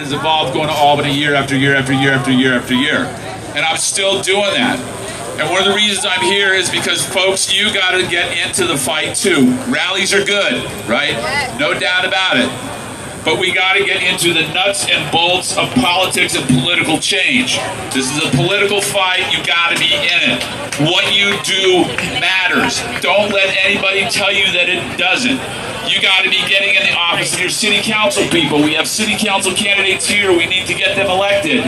has evolved going to Albany year after year after year after year after year. And I'm still doing that. And one of the reasons I'm here is because, folks, you got to get into the fight too. Rallies are good, right? No doubt about it. But we got to get into the nuts and bolts of politics and political change. This is a political fight. You got to be in it. What you do matters. Don't let anybody tell you that it doesn't. You got to be getting in the office of your city council people. We have city council candidates here. We need to get them elected.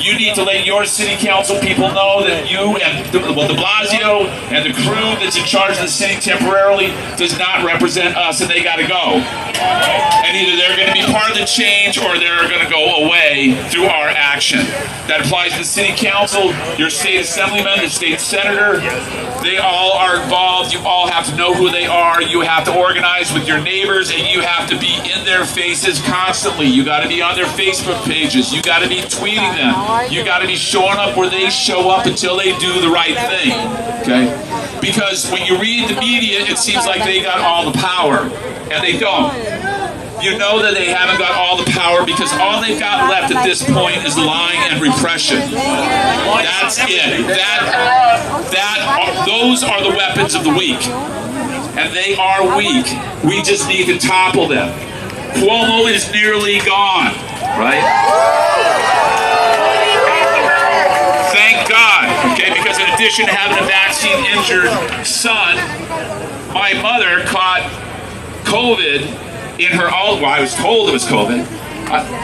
You need to let your city council people know that you and DiBlASSHO and the crew that's in charge of the city temporarily does not represent us, and they got to go. And either they're going to be part of the change or they're going to go away through our action. That applies to the city council, your state assemblyman, the state senator. They all are involved. You all have to know who they are. You have to organize with your neighbors, and you have to be in their faces constantly. You got to be on their Facebook pages. You got to be tweeting them. You got to be showing up where they show up until they do the right thing. Okay? Because when you read the media, it seems like they got all the power, and they don't. You know that they haven't got all the power because all they've got left at this point is lying and repression. That's it. Those are the weapons of the weak. And they are weak. We just need to topple them. Cuomo is nearly gone, right? Thank God, okay? Because in addition to having a vaccine-injured son, my mother caught COVID in her, well, I was told it was COVID,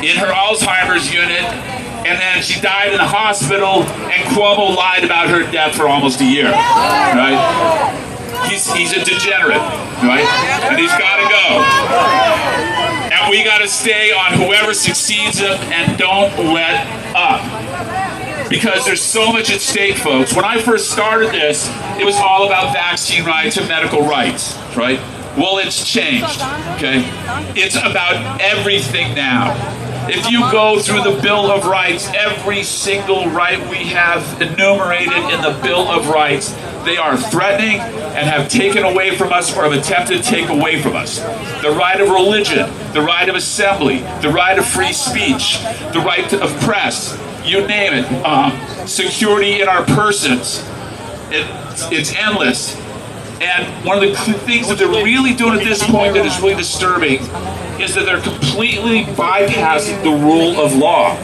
in her Alzheimer's unit, and then she died in the hospital, and Cuomo lied about her death for almost a year, right? He's a degenerate, right? And he's got to go. And we got to stay on whoever succeeds him and don't let up. Because there's so much at stake, folks. When I first started this, it was all about vaccine rights and medical rights, right? Well, it's changed, okay? It's about everything now. If you go through the Bill of Rights, every single right we have enumerated in the Bill of Rights, they are threatening and have taken away from us or have attempted to take away from us. The right of religion, the right of assembly, the right of free speech, the right of press, you name it, security in our persons. It's endless. And one of the things that they're really doing at this point that is really disturbing is that they're completely bypassing the rule of law.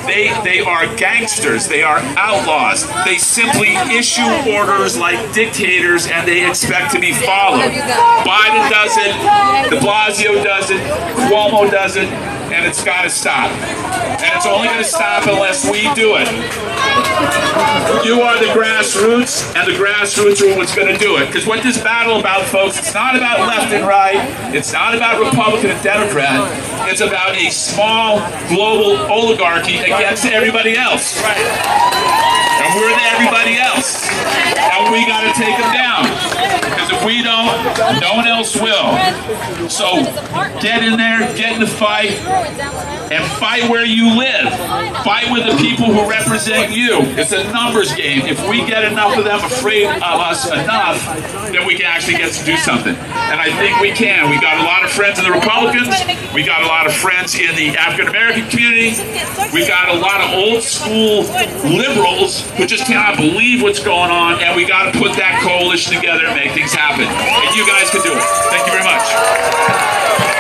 They are gangsters. They are outlaws. They simply issue orders like dictators, and they expect to be followed. Biden does it. DiBlASSHO does it. Cuomo does it. And it's got to stop. And it's only going to stop unless we do it. You are the grassroots, and the grassroots are what's going to do it. Because what this battle about, folks, it's not about left and right. It's not about Republican and Democrat. It's about a small global oligarchy against everybody else. And we're the everybody else. And we got to take them down. Because if we don't, no one else will. So get in there, get in the fight, and fight where you live. Fight with the people who represent you. It's a numbers game. If we get enough of them afraid of us enough, then we can actually get to do something. And I think we can. We got a lot of friends in the Republicans. We got a lot of friends in the African American community. We got a lot of old school liberals who just cannot believe what's going on, and we got to put that coalition together and make things happen. And you guys can do it. Thank you very much.